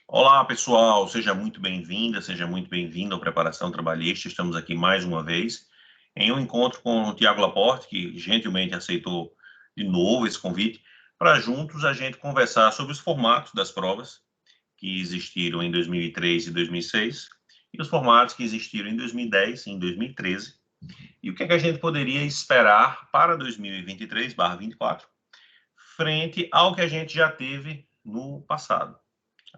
Olá, pessoal, seja muito bem-vinda, seja muito bem-vindo ao Preparação Trabalhista. Estamos aqui mais uma vez em um encontro com o Tiago Laporte, que gentilmente aceitou de novo esse convite, para juntos a gente conversar sobre os formatos das provas que existiram em 2003 e 2006 e os formatos que existiram em 2010 e em 2013 e o que é que a gente poderia esperar para 2023/24 frente ao que a gente já teve no passado.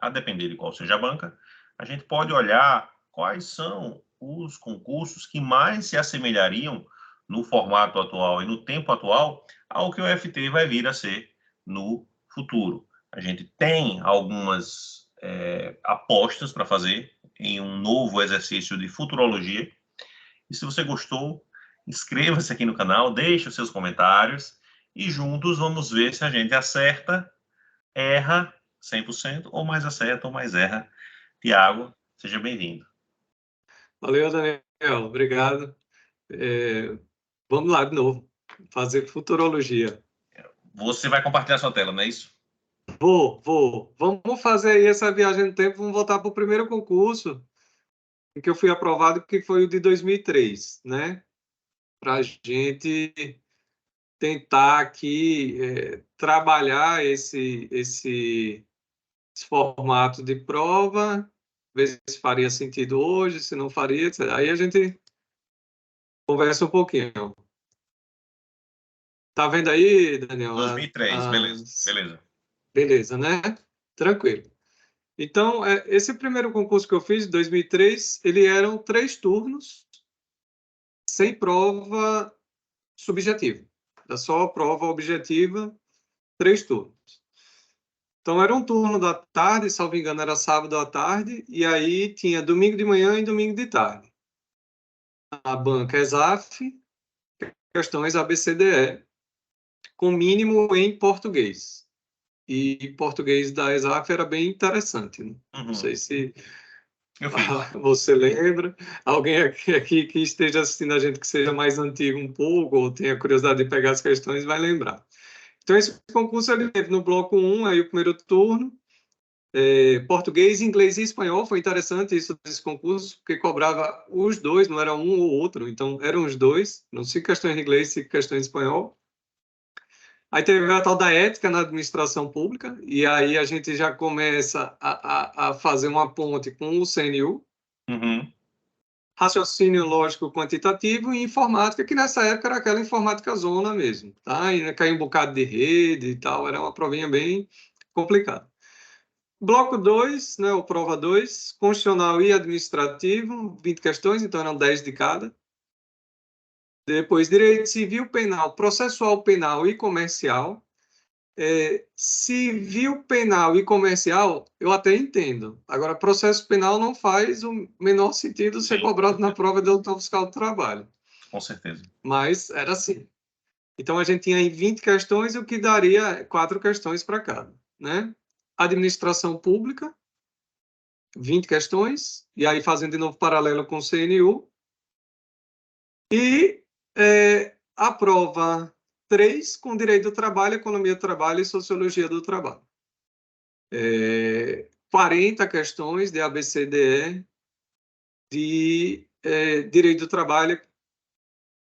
A depender de qual seja a banca, a gente pode olhar quais são os concursos que mais se assemelhariam no formato atual e no tempo atual ao que o FT vai vir a ser no futuro. A gente tem algumas apostas para fazer em um novo exercício de futurologia. E se você gostou, inscreva-se aqui no canal, deixe os seus comentários e juntos vamos ver se a gente acerta, erra 100% ou mais acerta ou mais erra. Tiago, seja bem-vindo. Valeu, Daniel. Obrigado. Vamos lá de novo, fazer futurologia. Você vai compartilhar sua tela, não é isso? Vou. Vamos fazer aí essa viagem no tempo, vamos voltar para o primeiro concurso em que eu fui aprovado, que foi o de 2003, né? Para a gente tentar aqui trabalhar esse formato de prova, ver se faria sentido hoje, se não faria, etc. Aí a gente conversa um pouquinho. Tá vendo aí, Daniel? 2003, beleza. Beleza, né? Tranquilo. Então, esse primeiro concurso que eu fiz, em 2003, ele eram 3 turnos, sem prova subjetiva. Era só prova objetiva, 3 turnos. Então, era um turno da tarde, salvo engano, era sábado à tarde, e aí tinha domingo de manhã e domingo de tarde. A banca ESAF, questões ABCDE, com mínimo em português. E português da ESAF era bem interessante. Né? Não sei se você lembra. Alguém aqui que esteja assistindo a gente que seja mais antigo um pouco, ou tenha curiosidade de pegar as questões, vai lembrar. Então, esse concurso ele teve no bloco 1, aí o primeiro turno, português, inglês e espanhol. Foi interessante isso desse concurso, porque cobrava os dois, não era um ou outro, então eram os dois, não 5 questões de inglês, 5 questões de espanhol. Aí teve a tal da ética na administração pública, e aí a gente já começa a fazer uma ponte com o CNU, raciocínio lógico quantitativo e informática, que nessa época era aquela informática zona mesmo, tá? E caiu um bocado de rede e tal, era uma provinha bem complicada. Bloco 2, né, ou prova 2, constitucional e administrativo, 20 questões, então eram 10 de cada. Depois, direito civil, penal, processual penal e comercial. Civil, penal e comercial, eu até entendo. Agora, processo penal não faz o menor sentido ser cobrado na prova do autor fiscal do trabalho. Com certeza. Mas era assim. Então, a gente tinha aí 20 questões, o que daria 4 questões para cada. Né? Administração pública, 20 questões, e aí fazendo de novo paralelo com o CNU. E a prova 3, com direito do trabalho, economia do trabalho e sociologia do trabalho. 40 questões de ABCDE de direito do trabalho,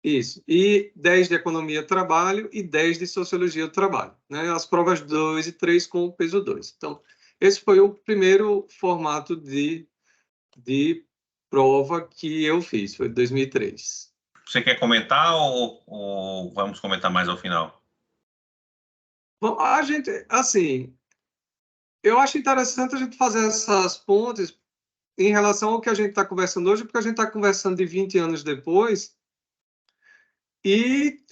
isso, e 10 de economia do trabalho e 10 de sociologia do trabalho. Né? As provas 2 e 3 com o peso 2. Então, esse foi o primeiro formato de prova que eu fiz, foi 2003. Você quer comentar ou vamos comentar mais ao final? Bom, a gente, assim, eu acho interessante a gente fazer essas pontes em relação ao que a gente está conversando hoje, porque a gente está conversando de 20 anos depois e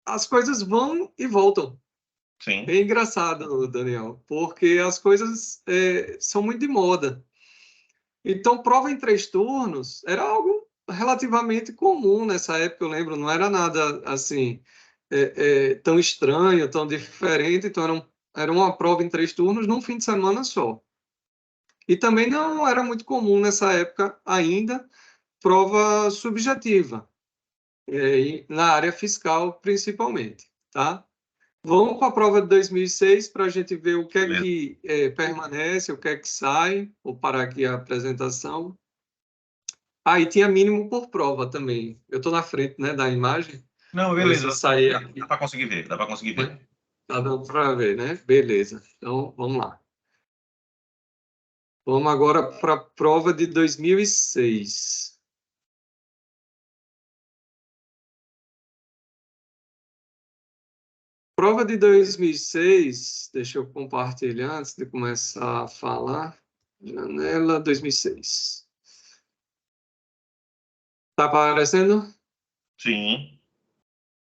as coisas vão e voltam. Sim. É engraçado, Daniel, porque as coisas são muito de moda. Então, prova em 3 turnos era algo relativamente comum nessa época, eu lembro, não era nada assim tão estranho, tão diferente. Então, era uma prova em 3 turnos num fim de semana só. E também não era muito comum nessa época ainda prova subjetiva, na área fiscal principalmente, tá? Vamos para a prova de 2006 para a gente ver o que é Beleza. que permanece, o que é que sai. Vou parar aqui a apresentação. E tinha mínimo por prova também. Eu estou na frente, né, da imagem. Não, Vou ver se beleza. eu sair Dá aqui. para conseguir ver, dá para conseguir ver. Tá dando para ver, né? Beleza. Então, vamos lá. Vamos agora para a prova de 2006. Prova de 2006, deixa eu compartilhar antes de começar a falar. Janela 2006. Está aparecendo? Sim.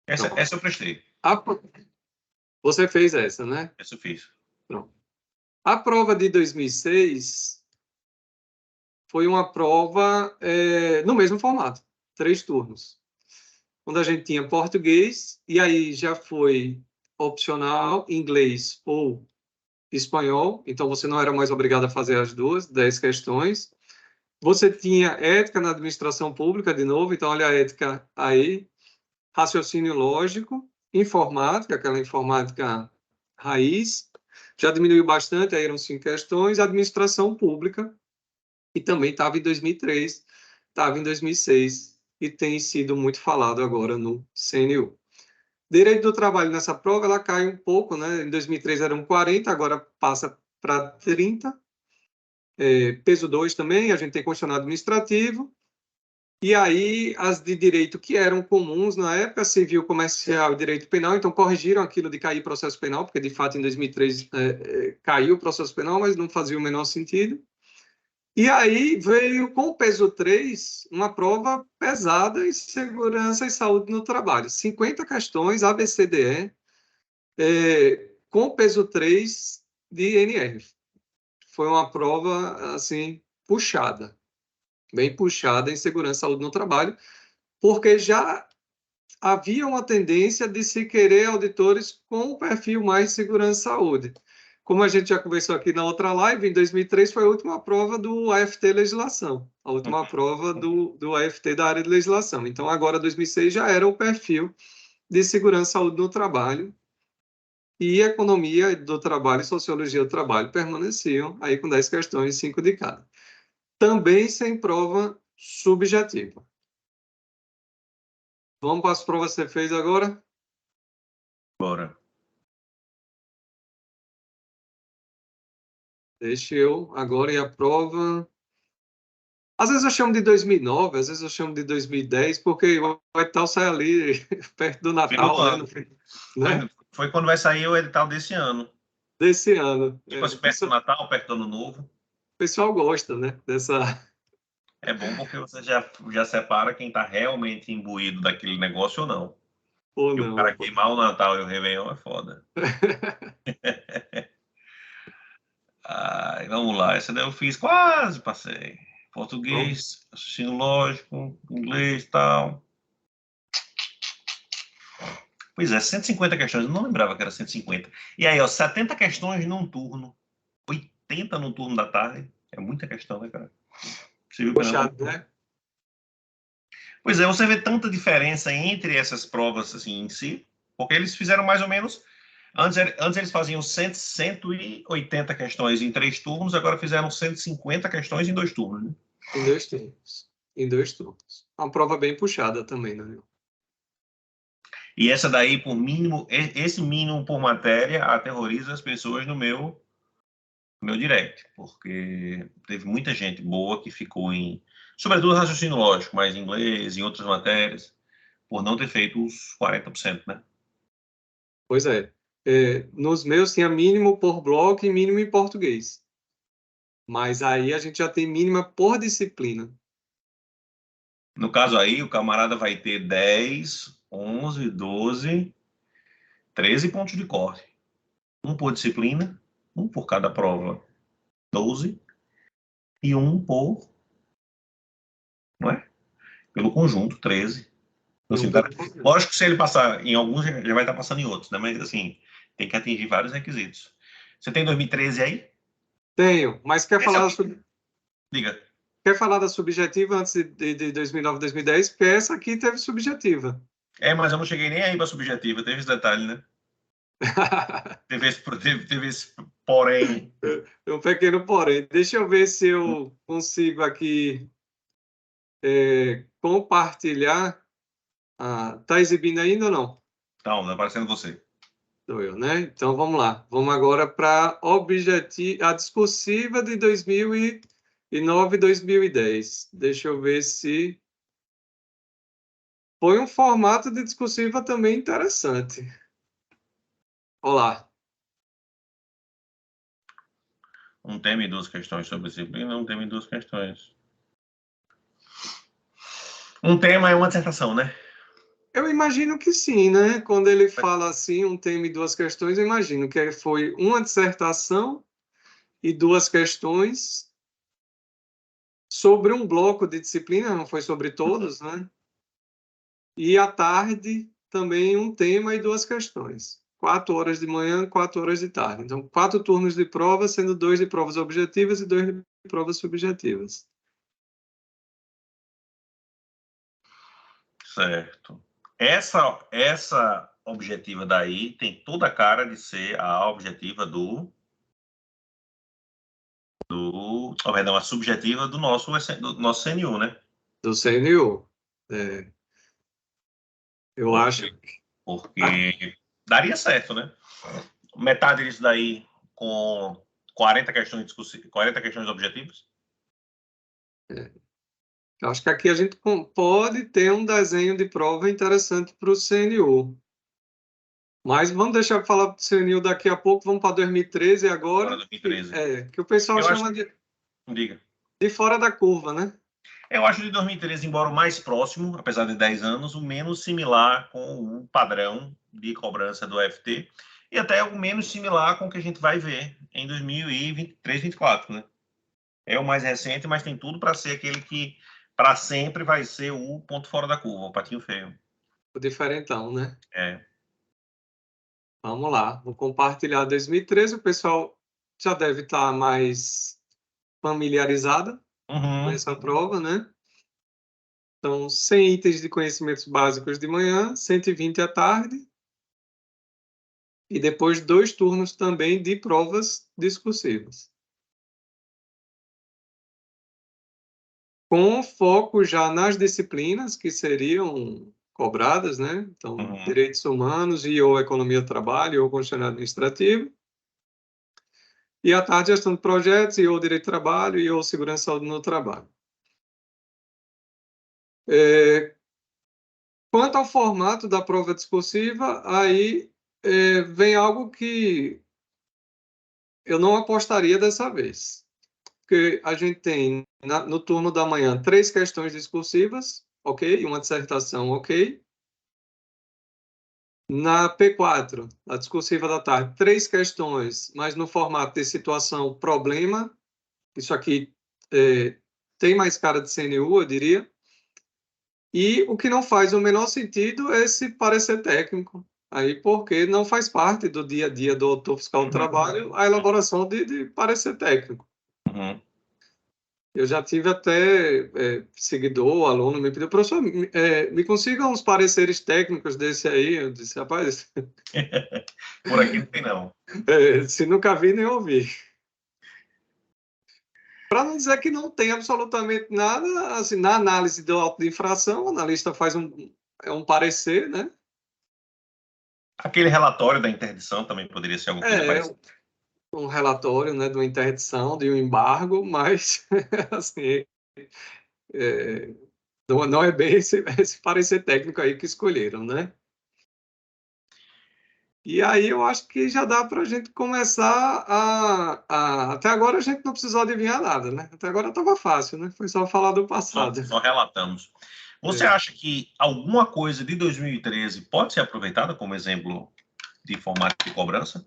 Essa eu prestei. Você fez essa, né? Essa eu fiz. Pronto. A prova de 2006 foi uma prova no mesmo formato, 3 turnos. Onde a gente tinha português, e aí já foi opcional inglês ou espanhol, então você não era mais obrigado a fazer as duas, 10 questões. Você tinha ética na administração pública, de novo, então olha a ética aí, raciocínio lógico, informática, aquela informática raiz, já diminuiu bastante, aí eram 5 questões, administração pública, que também estava em 2003, estava em 2006, e tem sido muito falado agora no CNU. Direito do trabalho nessa prova, ela cai um pouco, né? Em 2003 eram 40, agora passa para 30. Peso 2 também, a gente tem constitucional administrativo. E aí, as de direito que eram comuns na época, civil, comercial e direito penal, então corrigiram aquilo de cair processo penal, porque de fato em 2003 caiu o processo penal, mas não fazia o menor sentido. E aí veio com o peso 3 uma prova pesada em segurança e saúde no trabalho. 50 questões, ABCDE, com o peso 3 de NR. Foi uma prova, assim, puxada, bem puxada em segurança e saúde no trabalho, porque já havia uma tendência de se querer auditores com o perfil mais segurança e saúde. Como a gente já conversou aqui na outra live, em 2003 foi a última prova do AFT Legislação, a última prova do AFT da área de legislação. Então, agora, 2006 já era o perfil de segurança e saúde no trabalho, e economia do trabalho e sociologia do trabalho permaneciam aí com 10 questões, 5 de cada. Também sem prova subjetiva. Vamos para as provas que você fez agora? Bora. Deixa eu agora ir à prova. Às vezes eu chamo de 2009, às vezes eu chamo de 2010, porque o edital sai ali perto do Final do Natal, ano. né? Foi quando vai sair o edital desse ano. Desse ano. Tipo assim, perto do Natal, perto do Ano Novo. O pessoal gosta, né? Dessa. É bom porque você já separa quem está realmente imbuído daquele negócio ou não. Ou E o não. cara queimar o Natal e o Réveillon é foda. Vamos lá, essa daí eu fiz, quase passei. Português, raciocínio lógico, inglês e tal. Pois é, 150 questões, eu não lembrava que era 150. E aí, ó, 70 questões num turno, 80 no turno da tarde. É muita questão, né, cara? Você viu que não? Puxado, né? Pois é, você vê tanta diferença entre essas provas assim em si, porque eles fizeram mais ou menos. Antes eles faziam 180 questões em 3 turnos, agora fizeram 150 questões em 2 turnos. Né? Em 2 turnos. Em 2 turnos. Uma prova bem puxada também, né? E essa daí, por mínimo, esse mínimo por matéria aterroriza as pessoas no meu direct, porque teve muita gente boa que ficou em, sobretudo raciocínio lógico, mas em inglês, em outras matérias, por não ter feito os 40%, né? Pois é. Nos meus tinha mínimo por bloco e mínimo em português. Mas aí a gente já tem mínima por disciplina. No caso aí, o camarada vai ter 10, 11, 12, 13 pontos de corte. Um por disciplina, um por cada prova, 12, e um por, não é? Pelo conjunto, 13. Então, assim, cara, lógico que se ele passar em alguns, já vai estar passando em outros, né? Mas, assim, tem que atingir vários requisitos. Você tem 2013 aí? Tenho, mas Diga. quer falar da subjetiva antes de 2009, 2010? Porque essa aqui teve subjetiva. Mas eu não cheguei nem aí para subjetiva, teve esse detalhe, né? Teve esse porém. Um pequeno porém. Deixa eu ver se eu consigo aqui compartilhar. Tá exibindo ainda ou não? Então, tá aparecendo você. Sou eu, né? Então vamos lá. Vamos agora para a discursiva de 2009 e 2010. Deixa eu ver se foi um formato de discursiva também interessante. Olá. Um tema e duas questões sobre disciplina, um tema e duas questões. Um tema é uma dissertação, né? Eu imagino que sim, né? Quando ele fala assim, um tema e duas questões, eu imagino que foi uma dissertação e duas questões sobre um bloco de disciplina, não foi sobre todos, né? E à tarde também um tema e duas questões. 4 horas de manhã, 4 horas de tarde. Então, 4 turnos de prova, sendo 2 de provas objetivas e 2 de provas subjetivas. Certo. Essa objetiva daí tem toda a cara de ser a objetiva perdão, a subjetiva do nosso CNU, né? Do CNU. Eu acho. Porque daria certo, né? Metade disso daí com 40 questões 40 questões objetivas. Eu acho que aqui a gente pode ter um desenho de prova interessante para o CNU. Mas vamos deixar para falar do CNU daqui a pouco, vamos para 2013 agora. 2013. Que o pessoal chama Diga. De fora da curva, né? Eu acho de 2013, embora o mais próximo, apesar de 10 anos, o menos similar com o padrão de cobrança do FT e até o menos similar com o que a gente vai ver em 2023, 2024, né? É o mais recente, mas tem tudo para ser aquele que para sempre vai ser o ponto fora da curva, o patinho feio. O diferentão, né? É. Vamos lá, vou compartilhar 2013. O pessoal já deve estar mais familiarizado com essa prova, né? Então, 100 itens de conhecimentos básicos de manhã, 120 à tarde, e depois 2 turnos também de provas discursivas. Com foco já nas disciplinas que seriam cobradas, né? Então, direitos humanos e ou economia do trabalho ou constitucional administrativo. E à tarde, gestão de projetos e ou direito do trabalho e ou segurança e saúde no trabalho. Quanto ao formato da prova discursiva, aí vem algo que eu não apostaria dessa vez. Porque a gente tem, no turno da manhã, 3 questões discursivas, ok? E uma dissertação, ok? Na P4, a discursiva da tarde, 3 questões, mas no formato de situação problema. Isso aqui tem mais cara de CNU, eu diria. E o que não faz o menor sentido é esse parecer técnico. Aí, porque não faz parte do dia a dia do autor fiscal do trabalho a elaboração de parecer técnico. Eu já tive até seguidor, aluno, me pediu, professor, me consiga uns pareceres técnicos desse aí. Eu disse, rapaz... Por aqui não tem, não. Se nunca vi, nem ouvi. Para não dizer que não tem absolutamente nada, assim, na análise do auto de infração, o analista faz um parecer, né? Aquele relatório da interdição também poderia ser alguma coisa parecida. Um relatório, né, de uma interdição, de um embargo, mas, assim, não é bem esse parecer técnico aí que escolheram, né? E aí eu acho que já dá para a gente começar Até agora a gente não precisou adivinhar nada, né? Até agora estava fácil, né? Foi só falar do passado. Só relatamos. Você acha que alguma coisa de 2013 pode ser aproveitada como exemplo de formato de cobrança?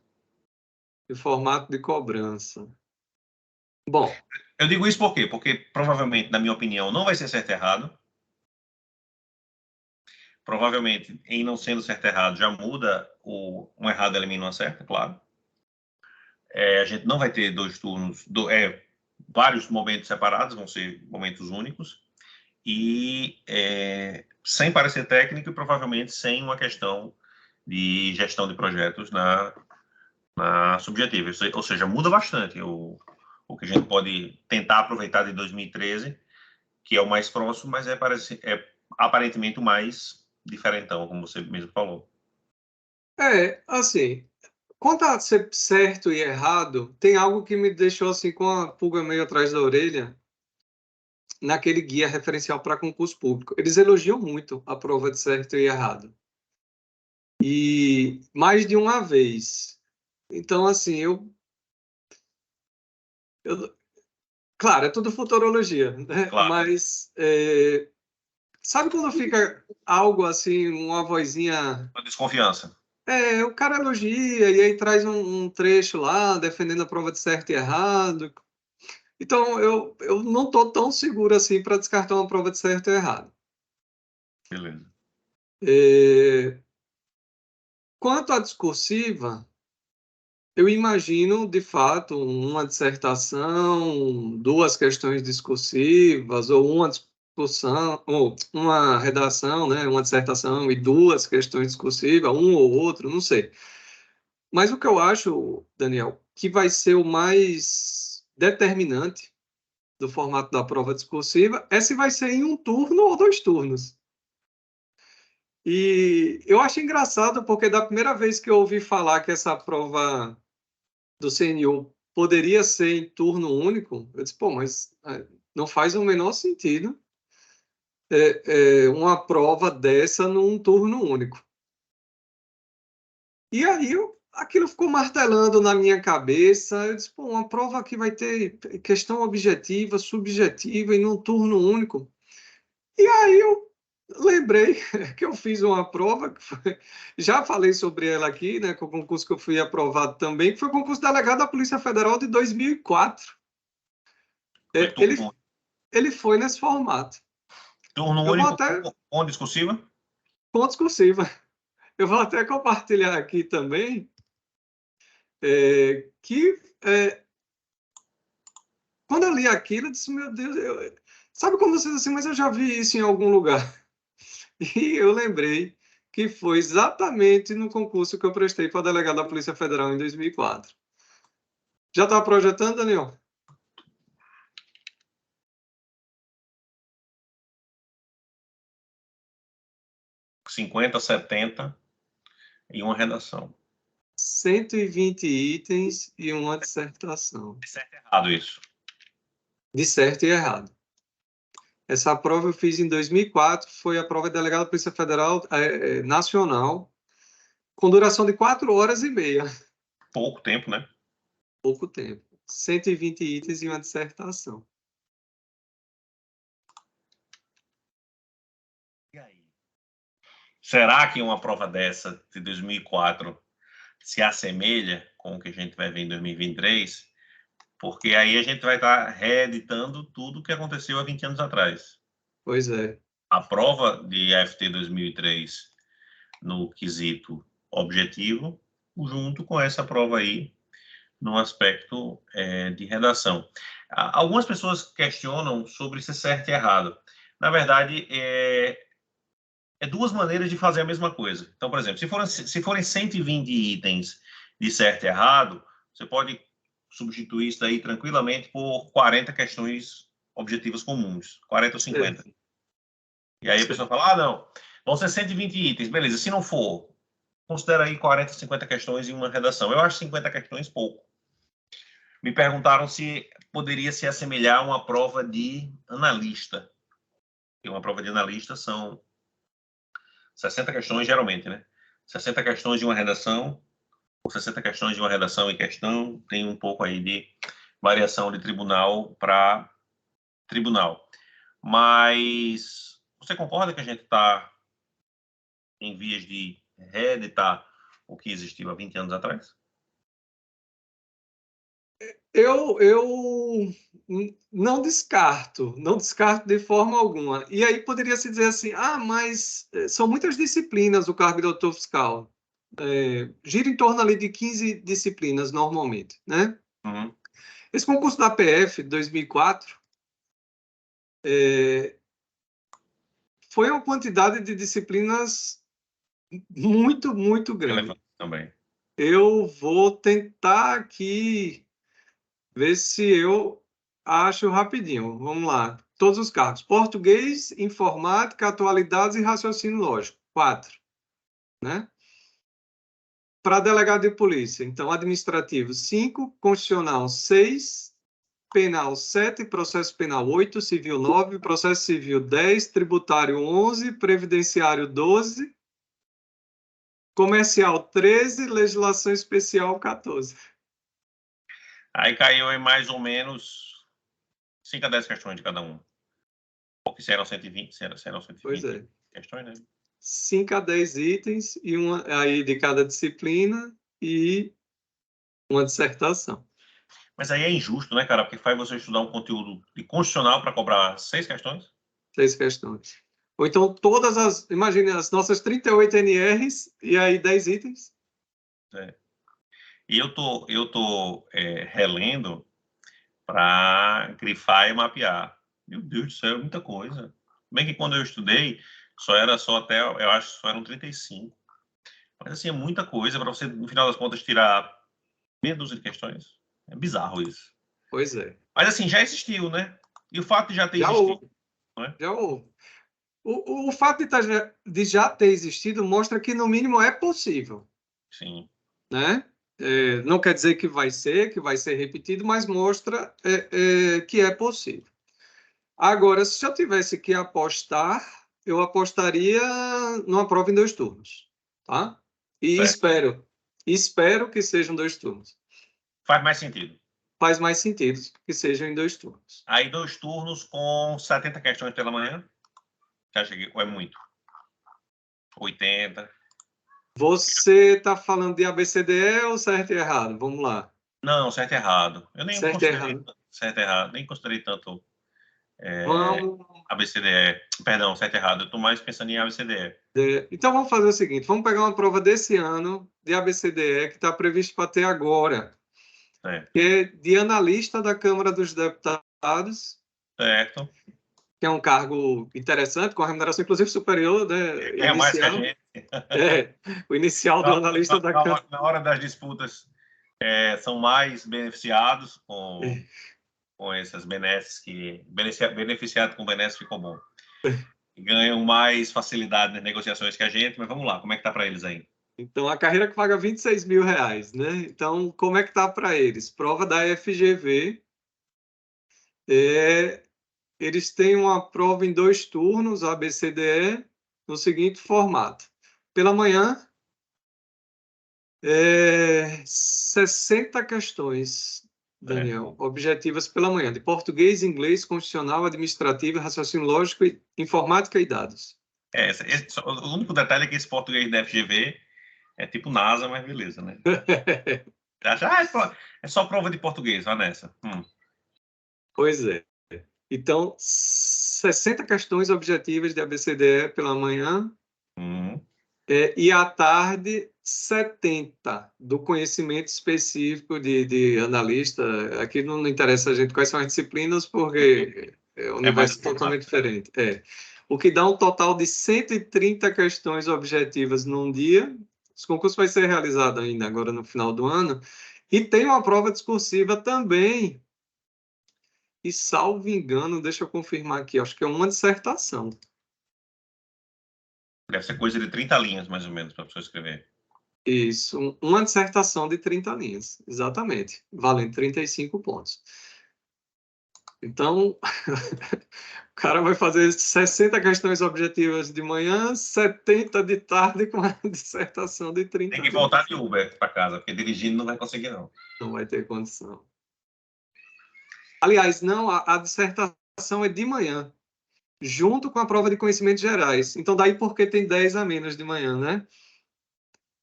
De formato de cobrança. Bom... Eu digo isso por quê? Porque provavelmente, na minha opinião, não vai ser certo e errado. Provavelmente, em não sendo certo e errado, já muda um errado elimina uma certa, claro. A gente não vai ter 2 turnos, vários momentos separados, vão ser momentos únicos. E sem parecer técnico e provavelmente sem uma questão de gestão de projetos na subjetiva. Ou seja, muda bastante o que a gente pode tentar aproveitar de 2013, que é o mais próximo, mas é aparentemente o mais diferentão, como você mesmo falou. Assim, quanto a ser certo e errado, tem algo que me deixou assim com a pulga meio atrás da orelha naquele guia referencial para concurso público. Eles elogiam muito a prova de certo e errado. E mais de uma vez. Então, assim, claro, é tudo futurologia, né? Claro. Mas sabe quando fica algo assim, uma vozinha... Uma desconfiança. O cara elogia e aí traz um trecho lá defendendo a prova de certo e errado. Então, eu não estou tão seguro assim para descartar uma prova de certo e errado. Beleza. Quanto à discursiva, eu imagino, de fato, uma dissertação, duas questões discursivas, ou uma discussão, ou uma redação, né, uma dissertação e duas questões discursivas, um ou outro, não sei. Mas o que eu acho, Daniel, que vai ser o mais determinante do formato da prova discursiva é se vai ser em um turno ou dois turnos. E eu acho engraçado porque da primeira vez que eu ouvi falar que essa prova do CNU poderia ser em turno único, eu disse, pô, mas não faz o menor sentido uma prova dessa num turno único. E aí aquilo ficou martelando na minha cabeça. Eu disse, pô, uma prova que vai ter questão objetiva, subjetiva e num turno único. E aí eu lembrei que eu fiz uma prova, já falei sobre ela aqui, né, com o concurso que eu fui aprovado também, que foi o concurso delegado da Polícia Federal de 2004. Ele foi nesse formato. Turno Eu vou único até... com discursiva? Com discursiva. Eu vou até compartilhar aqui também que quando eu li aquilo, eu disse, meu Deus, sabe como você diz assim, mas eu já vi isso em algum lugar. E eu lembrei que foi exatamente no concurso que eu prestei para delegado da Polícia Federal em 2004. Já está projetando, Daniel? 50, 70 e uma redação. 120 itens e uma dissertação. De certo e errado isso. De certo e errado. Essa prova eu fiz em 2004, foi a prova de delegado da Polícia Federal Nacional, com duração de 4 horas e meia. Pouco tempo, né? Pouco tempo. 120 itens e uma dissertação. E aí? Será que uma prova dessa, de 2004, se assemelha com o que a gente vai ver em 2023? Porque aí a gente vai estar reeditando tudo o que aconteceu há 20 anos atrás. Pois é. A prova de AFT 2003 no quesito objetivo, junto com essa prova aí no aspecto de redação. Algumas pessoas questionam sobre se é certo e errado. Na verdade, duas maneiras de fazer a mesma coisa. Então, por exemplo, se forem 120 itens de certo e errado, você pode substituir isso aí tranquilamente por 40 questões objetivas comuns, 40 ou 50. E aí a pessoa fala, não, vão ser 120 itens, beleza. Se não for, considera aí 40, 50 questões em uma redação. Eu acho 50 questões pouco. Me perguntaram se poderia se assemelhar a uma prova de analista. E uma prova de analista são 60 questões, geralmente, né? 60 questões de uma redação, ou 60 questões de uma redação e questão, tem um pouco aí de variação de tribunal para tribunal. Mas você concorda que a gente está em vias de reeditar o que existiu há 20 anos atrás? Eu não descarto de forma alguma. E aí poderia se dizer assim, mas são muitas disciplinas o cargo de auditor fiscal. Gira em torno ali de 15 disciplinas normalmente, né? Uhum. Esse concurso da PF de 2004 foi uma quantidade de disciplinas muito, muito grande. Elefante também. Eu vou tentar aqui ver se eu acho rapidinho. Vamos lá. Todos os cargos. Português, informática, atualidades e raciocínio lógico. 4, né? Para delegado de polícia, então, administrativo, 5, constitucional, 6, penal, 7, processo penal, 8, civil, 9, processo civil, 10, tributário, 11, previdenciário, 12, comercial, 13, legislação especial, 14. Aí caiu em mais ou menos 5 a 10 questões de cada um. Porque se eram 120, se eram 120 Pois é. questões, né? 5 a 10 itens, e uma aí de cada disciplina e uma dissertação. Mas aí é injusto, né, cara? Porque faz você estudar um conteúdo de constitucional para cobrar 6 questões. 6 questões. Ou então todas as, imagine as nossas 38 NRs e aí 10 itens. É. E eu tô relendo para grifar e mapear. Meu Deus do céu, é muita coisa. Bem que quando eu estudei, só até, eu acho que só eram 35. Mas assim, é muita coisa para você, no final das contas, tirar meia dúzia de questões. É bizarro isso. Pois é. Mas assim, já existiu, né? E o fato de já ter Já existido, houve. não é? Já houve. O fato de já ter existido mostra que, no mínimo, é possível. Sim. Né? Não quer dizer que vai ser repetido, mas mostra que é possível. Agora, se eu tivesse que apostar, eu apostaria numa prova em 2 turnos, tá? E espero que sejam 2 turnos. Faz mais sentido. Faz mais sentido que sejam em 2 turnos. Aí 2 turnos com 70 questões pela manhã. Você acha que é muito? 80? Você está falando de ABCDE ou certo e errado? Vamos lá. Não, certo e errado. Eu nem Certo e considerei errado. certo e errado, nem considerei tanto Vamos. ABCDE. Perdão, certo e errado. Eu estou mais pensando em ABCDE. Então, vamos fazer o seguinte: vamos pegar uma prova desse ano de ABCDE que está previsto para ter agora, Certo. que é de analista da Câmara dos Deputados, Certo. que é um cargo interessante, com a remuneração, inclusive, superior, né, É mais que a gente. O inicial do analista da Câmara. Na hora das disputas, são mais beneficiados com essas benesses que... Beneficiado com benesses ficou bom. Ganham mais facilidade nas negociações que a gente, mas vamos lá, como é que tá para eles aí? Então, a carreira que paga R$26 mil, né? Então, como é que tá para eles? Prova da FGV. Eles têm uma prova em 2 turnos, ABCDE, no seguinte formato. Pela manhã, 60 questões, Daniel, objetivas pela manhã, de português, inglês, constitucional, administrativo, raciocínio lógico, informática e dados. O único detalhe é que esse português da FGV é tipo NASA, mas beleza, né? Acha, é só prova de português, vai nessa. Pois é. Então, 60 questões objetivas de ABCDE pela manhã, e à tarde, 70 do conhecimento específico de analista. Aqui não interessa a gente quais são as disciplinas, porque o universo é totalmente diferente. O que dá um total de 130 questões objetivas num dia. Esse concurso vai ser realizado ainda agora no final do ano. E tem uma prova discursiva também. E, salvo engano, deixa eu confirmar aqui, acho que é uma dissertação. Deve ser coisa de 30 linhas, mais ou menos, para a pessoa escrever. Isso, uma dissertação de 30 linhas, exatamente, valendo 35 pontos. Então, o cara vai fazer 60 questões objetivas de manhã, 70 de tarde com a dissertação de 30 Tem que voltar de Uber para casa, porque dirigindo não vai conseguir, não. Não vai ter condição. Aliás, não, a dissertação é de manhã, junto com a prova de conhecimentos gerais. Então, daí porque tem 10 a menos de manhã, né?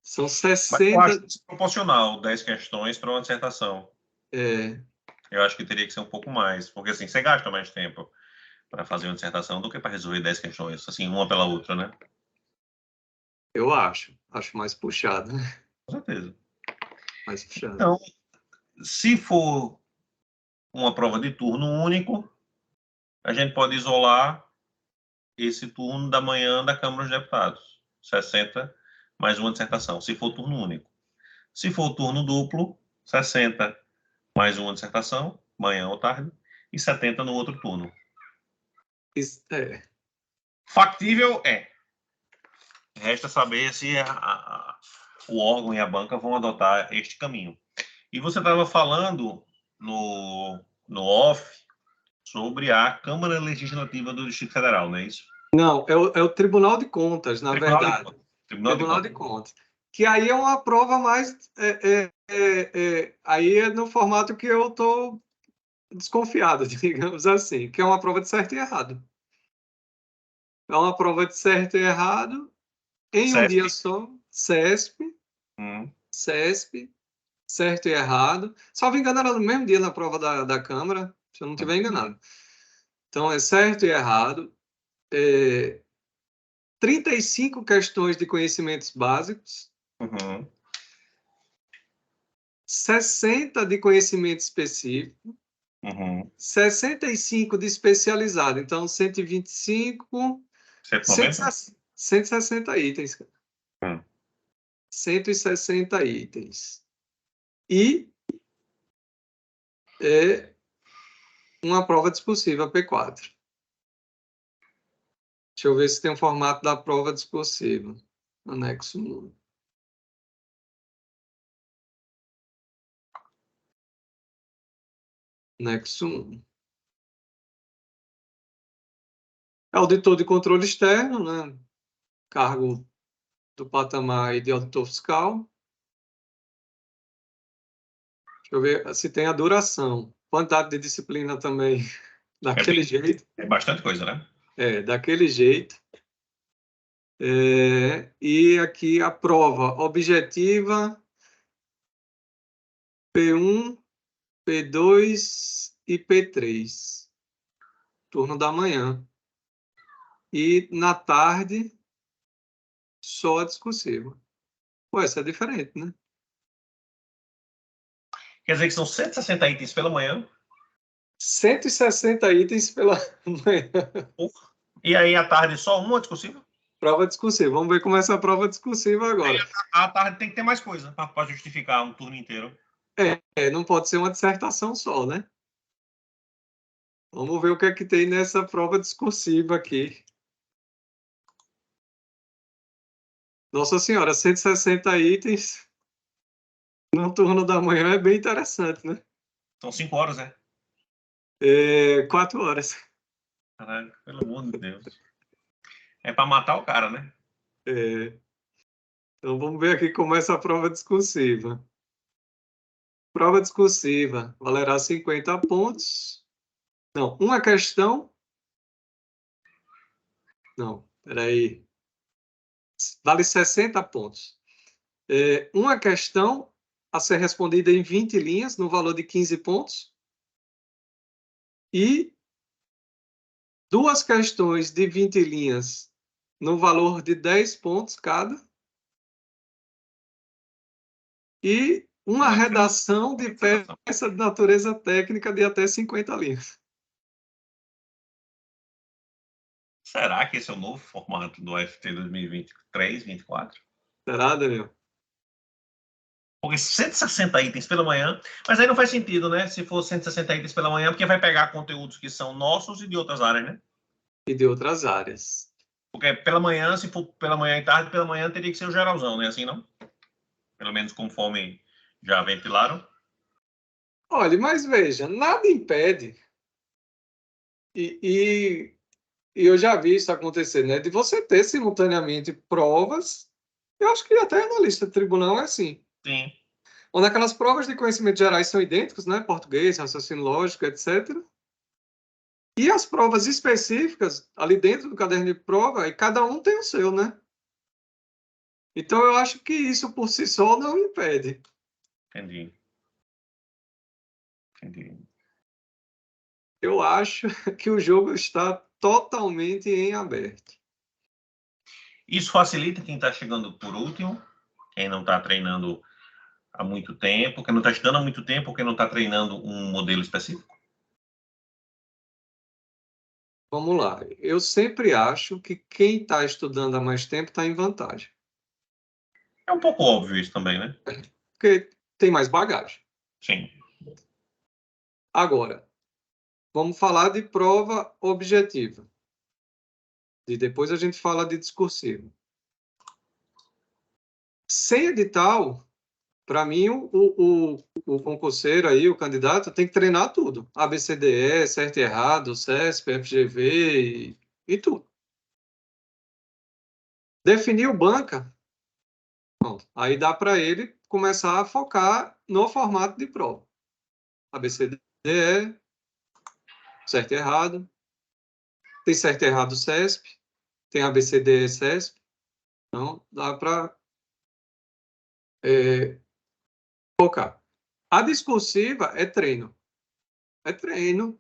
São 60... Mas eu acho desproporcional 10 questões para uma dissertação. Eu acho que teria que ser um pouco mais, porque assim, você gasta mais tempo para fazer uma dissertação do que para resolver 10 questões, assim, uma pela outra, né? Eu acho mais puxado. Com certeza. Mais puxado. Então, se for uma prova de turno único, a gente pode isolar esse turno da manhã da Câmara dos Deputados. 60 mais uma dissertação, se for turno único. Se for turno duplo, 60 mais uma dissertação, manhã ou tarde, e 70 no outro turno. É. Factível é. Resta saber se o órgão e a banca vão adotar este caminho. E você estava falando no off sobre a Câmara Legislativa do Distrito Federal, não é isso? Não, é o Tribunal de Contas, na verdade. Tribunal de Contas. Que aí é uma prova mais... aí é no formato que eu estou desconfiado, digamos assim, que é uma prova de certo e errado. É uma prova de certo e errado em um dia só, CESP, certo e errado. Salvo engano, era no mesmo dia na prova da Câmara, se eu não estiver enganado. Então, é certo e errado. 35 questões de conhecimentos básicos. 60 de conhecimento específico. 65 de especializado. Então, 125... 160 itens. 160 itens. E uma prova discursiva P4. Deixa eu ver se tem um formato da prova discursiva. Anexo 1. Anexo 1. Auditor de controle externo, né? Cargo do patamar de auditor fiscal. Deixa eu ver se tem a duração. Quantidade de disciplina também, daquele jeito. É bastante coisa, né? Daquele jeito. E aqui a prova objetiva, P1, P2 e P3. Turno da manhã. E na tarde, só a discursiva. Pô, essa é diferente, né? Quer dizer que são 160 itens pela manhã? 160 itens pela manhã. E aí, à tarde, só uma discursiva? Prova discursiva. Vamos ver como é essa prova discursiva agora. À tarde tem que ter mais coisa para justificar um turno inteiro. Não pode ser uma dissertação só, né? Vamos ver o que é que tem nessa prova discursiva aqui. Nossa Senhora, 160 itens no turno da manhã é bem interessante, né? São 5 horas, né? 4 horas. Caraca, pelo amor de Deus. É para matar o cara, né? Então, vamos ver aqui como é essa prova discursiva. Prova discursiva valerá 50 pontos. Não, uma questão. Não, peraí. Vale 60 pontos. Uma questão a ser respondida em 20 linhas, no valor de 15 pontos. E 2 questões de 20 linhas, no valor de 10 pontos cada. E uma redação de peça de natureza técnica de até 50 linhas. Será que esse é o novo formato do FT 2023, 2024? Será, Daniel? Porque 160 itens pela manhã, mas aí não faz sentido, né? Se for 160 itens pela manhã, porque vai pegar conteúdos que são nossos e de outras áreas, né? E de outras áreas. Porque pela manhã, se for pela manhã e tarde, pela manhã teria que ser o geralzão, né? Assim, não? Pelo menos conforme já ventilaram. Olha, mas veja, nada impede, e eu já vi isso acontecer, né? De você ter simultaneamente provas, eu acho que até na lista de tribunal é assim. Sim. Onde aquelas provas de conhecimentos gerais são idênticas, né? Português, raciocínio lógico, etc. E as provas específicas, ali dentro do caderno de prova, e cada um tem o seu, né? Então, eu acho que isso por si só não impede. Entendi. Eu acho que o jogo está totalmente em aberto. Isso facilita quem está chegando por último, quem não está treinando há muito tempo, quem não está estudando há muito tempo, quem não está treinando um modelo específico? Vamos lá. Eu sempre acho que quem está estudando há mais tempo está em vantagem. É um pouco óbvio isso também, né? Porque tem mais bagagem. Sim. Agora, vamos falar de prova objetiva. E depois a gente fala de discursivo. Sem edital, para mim, o concurseiro aí, o candidato, tem que treinar tudo. ABCDE, certo e errado, CESP, FGV e tudo. Definiu banca, pronto. Aí dá para ele começar a focar no formato de prova. ABCDE, certo e errado. Tem certo e errado CESP, tem ABCDE CESP. Então, dá para focar. A discursiva é treino. É treino,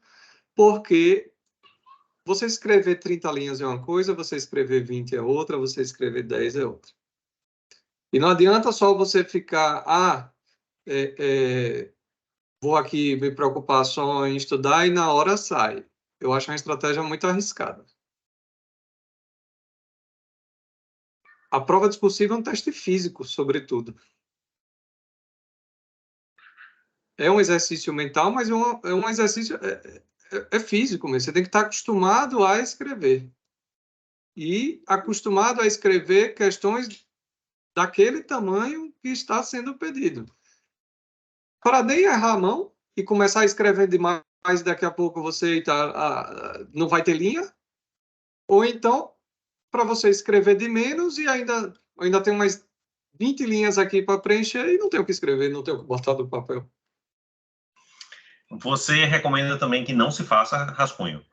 porque você escrever 30 linhas é uma coisa, você escrever 20 é outra, você escrever 10 é outra. E não adianta só você ficar, vou aqui me preocupar só em estudar e na hora sai. Eu acho uma estratégia muito arriscada. A prova discursiva é um teste físico, sobretudo. É um exercício mental, mas é um exercício físico mesmo. Você tem que estar acostumado a escrever. E acostumado a escrever questões daquele tamanho que está sendo pedido. Para nem errar a mão e começar a escrever demais, daqui a pouco você não vai ter linha. Ou então, para você escrever de menos e ainda tem mais 20 linhas aqui para preencher e não tem o que escrever, não tem o que botar no papel. Você recomenda também que não se faça rascunho?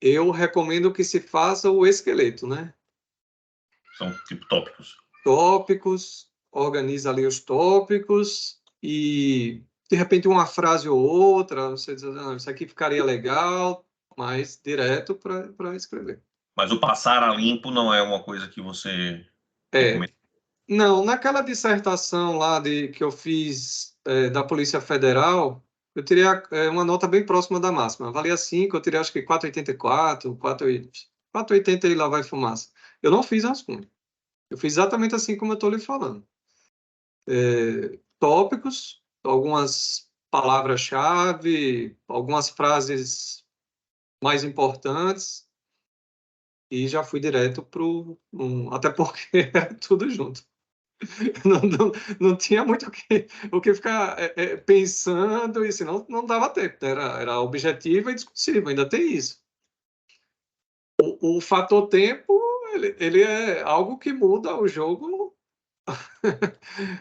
Eu recomendo que se faça o esqueleto, né? São tipo tópicos. Tópicos, organiza ali os tópicos e, de repente, uma frase ou outra, você diz, isso aqui ficaria legal, mas direto para escrever. Mas o passar a limpo não é uma coisa que você recomenda? Não, naquela dissertação lá que eu fiz da Polícia Federal, eu teria uma nota bem próxima da máxima. Valia 5, eu teria acho que 4,84, 4,80 e lá vai fumaça. Eu não fiz rascunho. Eu fiz exatamente assim como eu estou lhe falando. Tópicos, algumas palavras-chave, algumas frases mais importantes, e já fui direto para até porque era tudo junto. Não tinha muito o que ficar pensando, e senão não dava tempo. Era objetivo e discursivo, ainda tem isso. O fator tempo, ele é algo que muda o jogo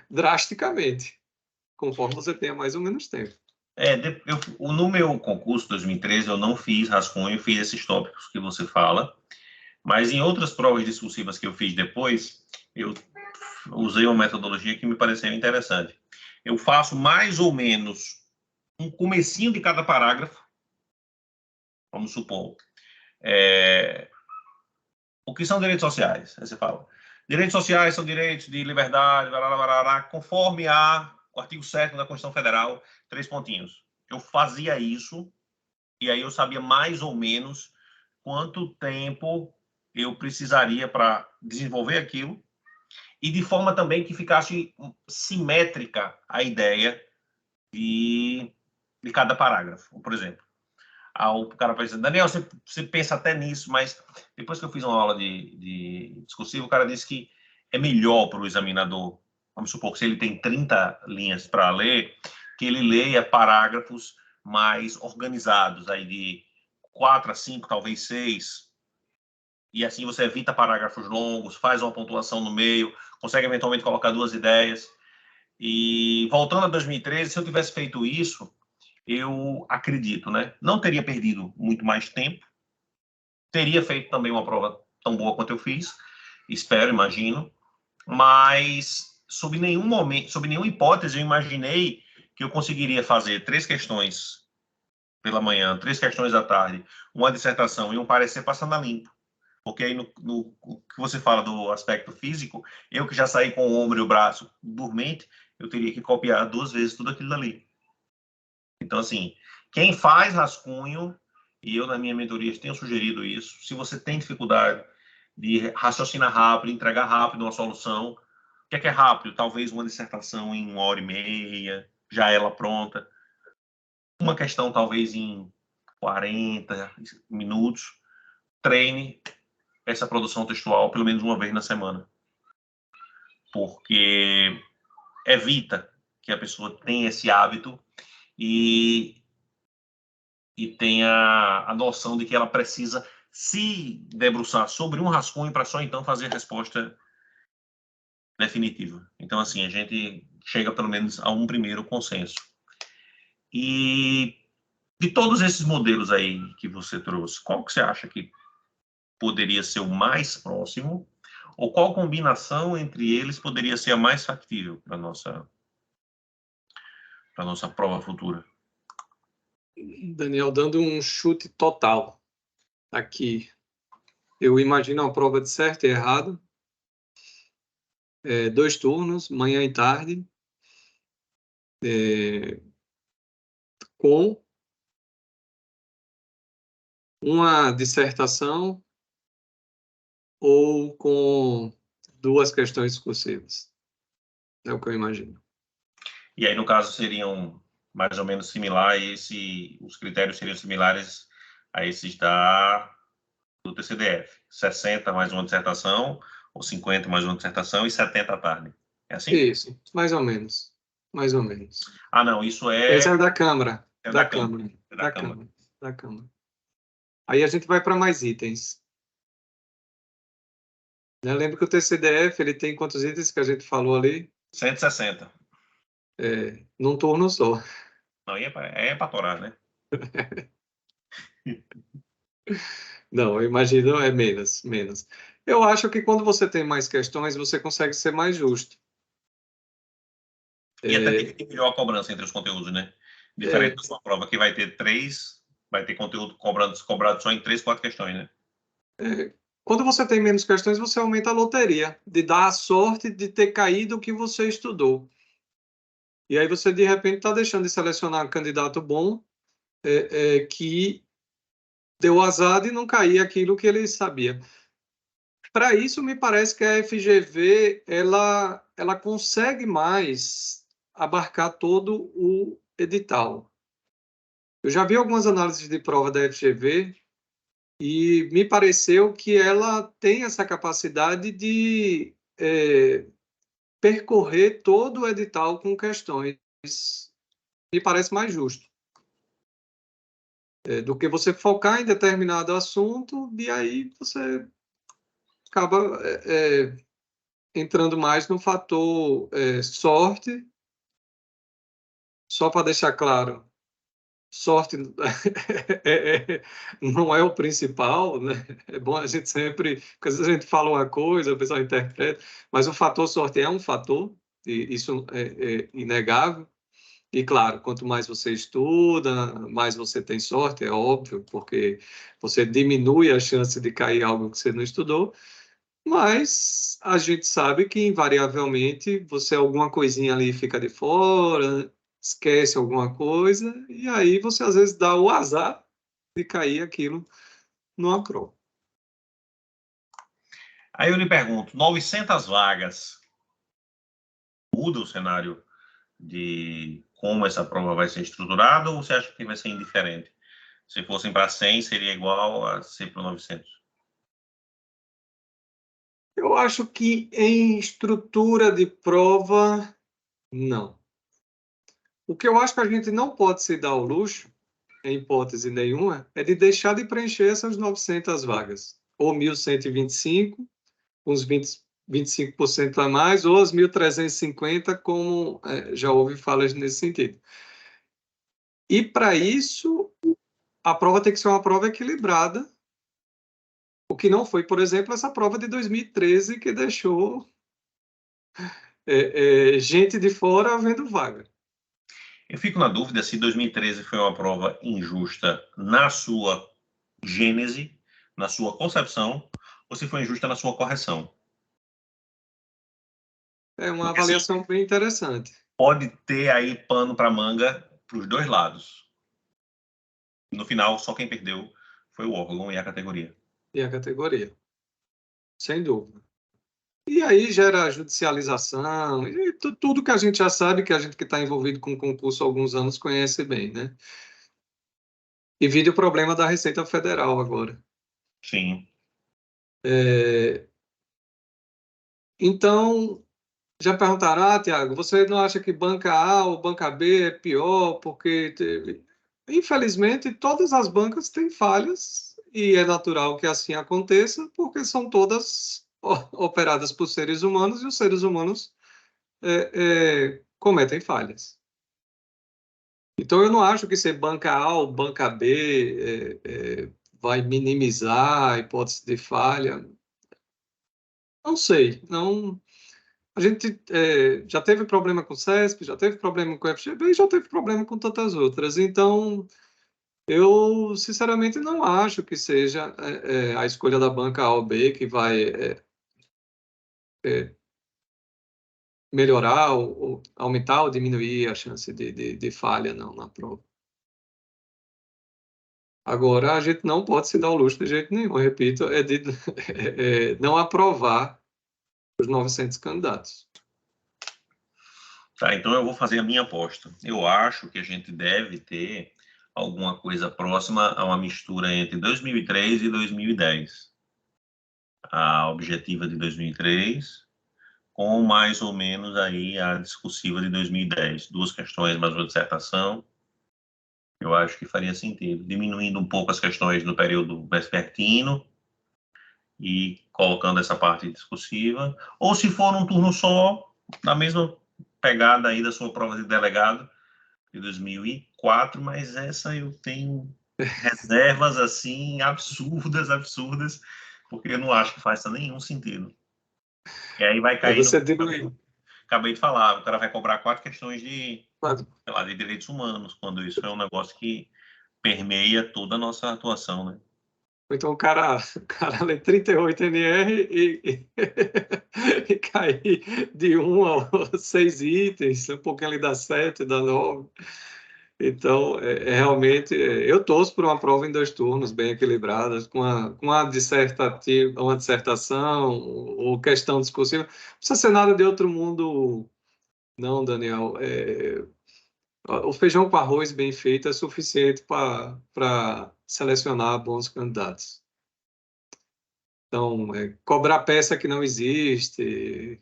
drasticamente, conforme você tenha mais ou menos tempo. No meu concurso 2013, eu não fiz rascunho, fiz esses tópicos que você fala, mas em outras provas discursivas que eu fiz depois, eu usei uma metodologia que me pareceu interessante. Eu faço mais ou menos um comecinho de cada parágrafo, vamos supor, o que são direitos sociais? Aí você fala, direitos sociais são direitos de liberdade, conforme o artigo 7º da Constituição Federal, 3 pontinhos. Eu fazia isso, e aí eu sabia mais ou menos quanto tempo eu precisaria para desenvolver aquilo, e de forma também que ficasse simétrica a ideia de cada parágrafo. Por exemplo, o cara pensa, Daniel, você pensa até nisso, mas depois que eu fiz uma aula de discursivo, o cara disse que é melhor para o examinador, vamos supor que se ele tem 30 linhas para ler, que ele leia parágrafos mais organizados, aí de 4 a 5, talvez 6, e assim você evita parágrafos longos, faz uma pontuação no meio, consegue eventualmente colocar 2 ideias. E voltando a 2013, se eu tivesse feito isso, eu acredito, né? Não teria perdido muito mais tempo, teria feito também uma prova tão boa quanto eu fiz, espero, imagino, mas sob nenhuma hipótese eu imaginei que eu conseguiria fazer 3 questões pela manhã, 3 questões da tarde, uma dissertação e um parecer passando a limpo. Porque aí no que você fala do aspecto físico, eu que já saí com o ombro e o braço dormente, eu teria que copiar 2 vezes tudo aquilo ali. Então, assim, quem faz rascunho, e eu na minha mentoria tenho sugerido isso, se você tem dificuldade de raciocinar rápido, entregar rápido uma solução, O que é rápido? Talvez uma dissertação em 1h30, já ela pronta. Uma questão talvez em 40 minutos. Treine essa produção textual pelo menos uma vez na semana. Porque evita que a pessoa tenha esse hábito e tenha a noção de que ela precisa se debruçar sobre um rascunho para só então fazer a resposta definitiva. Então, assim, a gente chega pelo menos a um primeiro consenso. E de todos esses modelos aí que você trouxe, qual que você acha que poderia ser o mais próximo? Ou qual combinação entre eles poderia ser a mais factível para a nossa prova futura? Daniel, dando um chute total aqui, eu imagino uma prova de certo e errado, 2 turnos, manhã e tarde, com uma dissertação ou com 2 questões discursivas. É o que eu imagino. E aí, no caso, seriam mais ou menos similares, os critérios seriam similares a esses do TCDF. 60 mais uma dissertação, ou 50 mais uma dissertação e 70 à tarde. É assim? Isso, mais ou menos. Mais ou menos. Ah, não, isso é... Essa é da Câmara. É da da Câmara. Câmara. É Da Câmara. Da Câmara. Aí a gente vai para mais itens. Eu lembro que o TCDF ele tem quantos itens que a gente falou ali? 160. Num turno só. Não, aí é para torar, né? Não, eu imagino é menos, menos. Eu acho que quando você tem mais questões, você consegue ser mais justo. E até tem melhor a cobrança entre os conteúdos, né? Diferente da sua prova, que vai ter 3, vai ter conteúdo cobrado só em 3, 4 questões, né? Quando você tem menos questões, você aumenta a loteria, de dar a sorte de ter caído o que você estudou. E aí você, de repente, está deixando de selecionar um candidato bom que deu azar de não cair aquilo que ele sabia. Para isso, me parece que a FGV ela consegue mais abarcar todo o edital. Eu já vi algumas análises de prova da FGV e me pareceu que ela tem essa capacidade de percorrer todo o edital com questões. Me parece mais justo do que você focar em determinado assunto e aí você acaba entrando mais no fator sorte. Só para deixar claro, sorte não é o principal, né? É bom a gente sempre, porque às vezes a gente fala uma coisa, o pessoal interpreta, mas o fator sorte é um fator, e isso é inegável. E claro, quanto mais você estuda, mais você tem sorte, é óbvio, porque você diminui a chance de cair algo que você não estudou, mas a gente sabe que invariavelmente você alguma coisinha ali fica de fora, esquece alguma coisa, e aí você às vezes dá o azar de cair aquilo numa prova. Aí eu lhe pergunto, 900 vagas, muda o cenário de como essa prova vai ser estruturada ou você acha que vai ser indiferente? Se fossem para 100, seria igual a ser para 900? Eu acho que em estrutura de prova, não. O que eu acho que a gente não pode se dar ao luxo, em hipótese nenhuma, é de deixar de preencher essas 900 vagas, ou 1.125, uns 25% a mais, ou as 1.350, como já houve falas nesse sentido. E, para isso, a prova tem que ser uma prova equilibrada, o que não foi, por exemplo, essa prova de 2013, que deixou gente de fora vendo vaga. Eu fico na dúvida se 2013 foi uma prova injusta na sua gênese, na sua concepção, ou se foi injusta na sua correção. É uma Porque, assim, avaliação bem interessante. pode ter aí pano para manga para os dois lados. No final, só quem perdeu foi o órgão e a categoria. E a categoria, sem dúvida. E aí gera judicialização, e tudo que a gente já sabe, que a gente que está envolvido com concurso há alguns anos conhece bem, né? E vide o problema da Receita Federal agora. Sim. Então, já perguntaram, Tiago, você não acha que banca A ou banca B é pior? Porque, infelizmente, todas as bancas têm falhas e é natural que assim aconteça, porque são todas operadas por seres humanos e os seres humanos cometem falhas. Então, eu não acho que ser banca A ou banca B vai minimizar a hipótese de falha. Não sei, não. A gente já teve problema com o CESP, já teve problema com o FGV e já teve problema com tantas outras. Então, eu sinceramente não acho que seja a escolha da banca A ou B que vai melhorar ou aumentar ou diminuir a chance de falha não, na prova. Agora, a gente não pode se dar o luxo de jeito nenhum, eu repito, de não aprovar os 900 candidatos. Tá, então eu vou fazer a minha aposta. Eu acho que a gente deve ter alguma coisa próxima a uma mistura entre 2003 e 2010. A objetiva de 2003, com mais ou menos aí a discursiva de 2010. Duas questões mais uma dissertação. Eu acho que faria sentido. Diminuindo um pouco as questões no período vespertino e colocando essa parte discursiva. Ou se for num turno só, na mesma pegada aí da sua prova de delegado, de 2004, mas essa eu tenho reservas assim absurdas, porque eu não acho que faça nenhum sentido. E aí vai cair no. Você dilui. Acabei de falar, o cara vai cobrar 4 questões de, Claro. sei lá, de direitos humanos, quando isso é um negócio que permeia toda a nossa atuação, né? Então o cara lê 38 NR e cair de 1 a 6 itens, um pouquinho ali dá 7, dá 9. Então, realmente, eu torço por uma prova em 2 turnos, bem equilibradas, com uma dissertativa, uma dissertação ou questão discursiva. Não precisa ser nada de outro mundo, não, Daniel. O feijão com arroz bem feito é suficiente para selecionar bons candidatos. Então, cobrar peça que não existe,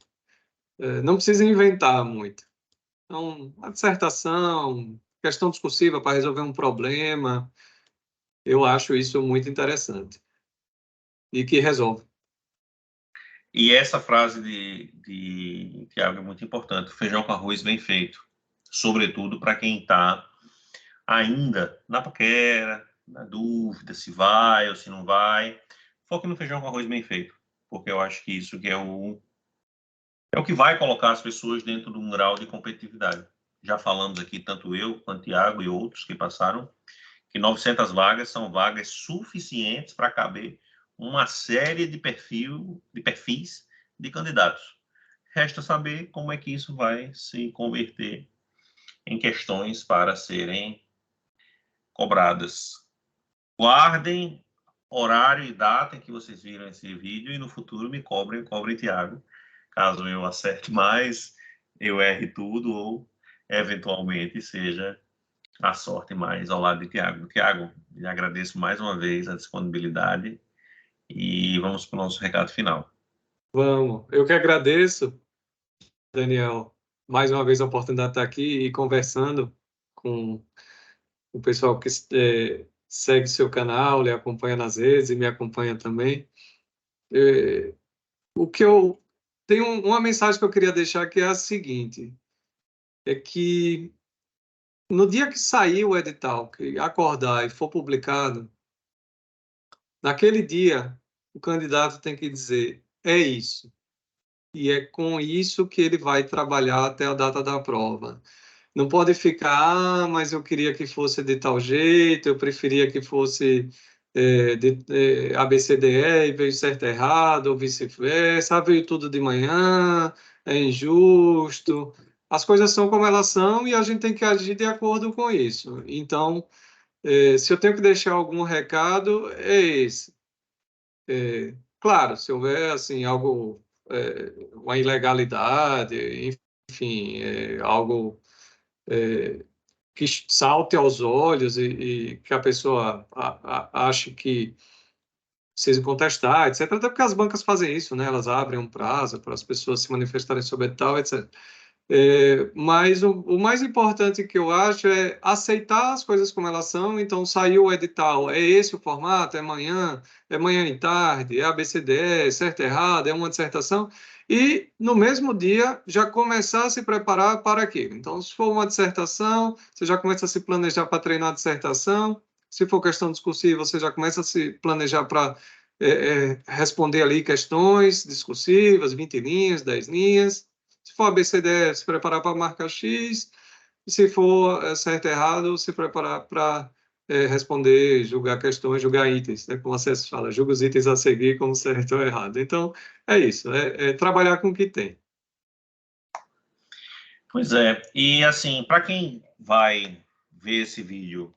não precisa inventar muito. Então, a dissertação, questão discursiva para resolver um problema, eu acho isso muito interessante. E que resolve. E essa frase de Tiago é muito importante: feijão com arroz bem feito, sobretudo para quem está ainda na paquera, na dúvida se vai ou se não vai. Foque no feijão com arroz bem feito, porque eu acho que isso que é o que vai colocar as pessoas dentro de um grau de competitividade. Já falamos aqui, tanto eu, quanto Tiago e outros que passaram, que 900 vagas são vagas suficientes para caber uma série de perfis de candidatos. Resta saber como é que isso vai se converter em questões para serem cobradas. Guardem horário e data em que vocês viram esse vídeo e no futuro me cobrem Tiago, caso eu acerte mais, eu erre tudo ou eventualmente seja a sorte mais ao lado de Tiago. Tiago, lhe agradeço mais uma vez a disponibilidade e vamos para o nosso recado final. Vamos. Eu que agradeço, Daniel, mais uma vez a oportunidade de estar aqui e conversando com o pessoal que segue seu canal, lhe acompanha nas redes e me acompanha também. O que eu tenho uma mensagem que eu queria deixar que é a seguinte, é que no dia que sair o edital, que acordar e for publicado, naquele dia o candidato tem que dizer, é isso. E é com isso que ele vai trabalhar até a data da prova. Não pode ficar, mas eu queria que fosse de tal jeito, eu preferia que fosse ABCDE em vez de certo e errado, ou vice-versa, veio tudo de manhã, é injusto. As coisas são como elas são e a gente tem que agir de acordo com isso. Então, se eu tenho que deixar algum recado, é esse. Claro, se houver assim, algo uma ilegalidade, enfim, algo que salte aos olhos e que a pessoa ache que precisa contestar, etc. Até porque as bancas fazem isso, né? Elas abrem um prazo para as pessoas se manifestarem sobre tal, etc. Mas o mais importante que eu acho é aceitar as coisas como elas são. Então, saiu o edital, é esse o formato, é manhã e tarde, é ABCDE, certo e errado, é uma dissertação. E, no mesmo dia, já começar a se preparar para aquilo. Então, se for uma dissertação, você já começa a se planejar para treinar a dissertação. Se for questão discursiva, você já começa a se planejar para responder ali questões discursivas, 20 linhas, 10 linhas. Se for ABCD, se preparar para marcar X. E se for certo e errado, se preparar para responder, julgar questões, julgar itens, né? Como a CES fala, julga os itens a seguir como certo ou errado. Então, é isso, é trabalhar com o que tem. Pois é, e assim, para quem vai ver esse vídeo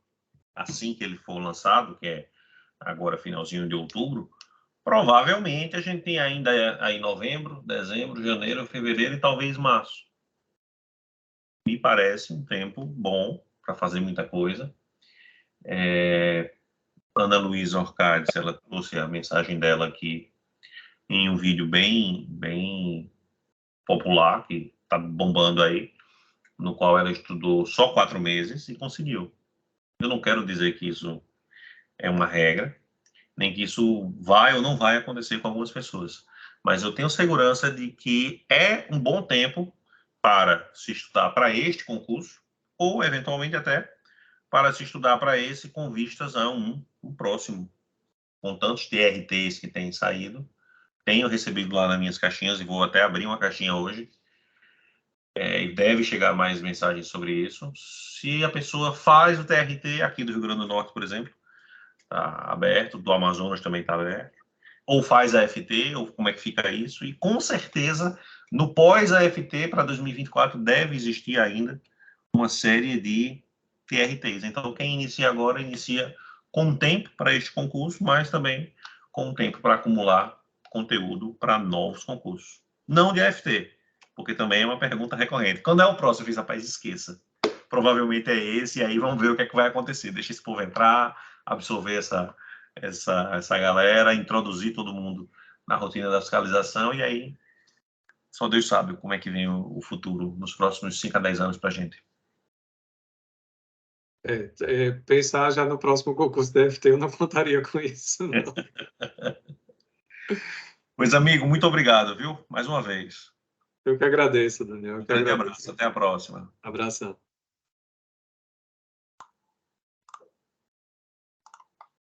assim que ele for lançado, que é agora finalzinho de outubro, provavelmente a gente tem ainda aí novembro, dezembro, janeiro, fevereiro e talvez março. Me parece um tempo bom para fazer muita coisa. Ana Luísa Orcades, ela trouxe a mensagem dela aqui em um vídeo bem popular, que está bombando aí, no qual ela estudou só 4 meses e conseguiu. Eu não quero dizer que isso é uma regra, nem que isso vai ou não vai acontecer com algumas pessoas, mas eu tenho segurança de que é um bom tempo para se estudar para este concurso, ou eventualmente até para se estudar para esse com vistas a um próximo. Com tantos TRTs que têm saído, tenho recebido lá nas minhas caixinhas e vou até abrir uma caixinha hoje, e deve chegar mais mensagens sobre isso. Se a pessoa faz o TRT aqui do Rio Grande do Norte, por exemplo, está aberto, do Amazonas também está aberto, ou faz a FT, ou como é que fica isso, e com certeza no pós-AFT para 2024 deve existir ainda uma série de TRTs. Então, quem inicia agora, inicia com tempo para este concurso, mas também com tempo para acumular conteúdo para novos concursos. Não de AFT, porque também é uma pergunta recorrente. Quando é o próximo? Eu fiz, rapaz, esqueça. Provavelmente é esse, e aí vamos ver o que é que vai acontecer. Deixa esse povo entrar, absorver essa galera, introduzir todo mundo na rotina da fiscalização, e aí só Deus sabe como é que vem o futuro nos próximos 5 a 10 anos para a gente. Pensar já no próximo concurso da FT, eu não contaria com isso, não. Pois, amigo, muito obrigado, viu? Mais uma vez. Eu que agradeço, Daniel. Um grande abraço. Até a próxima. Abração.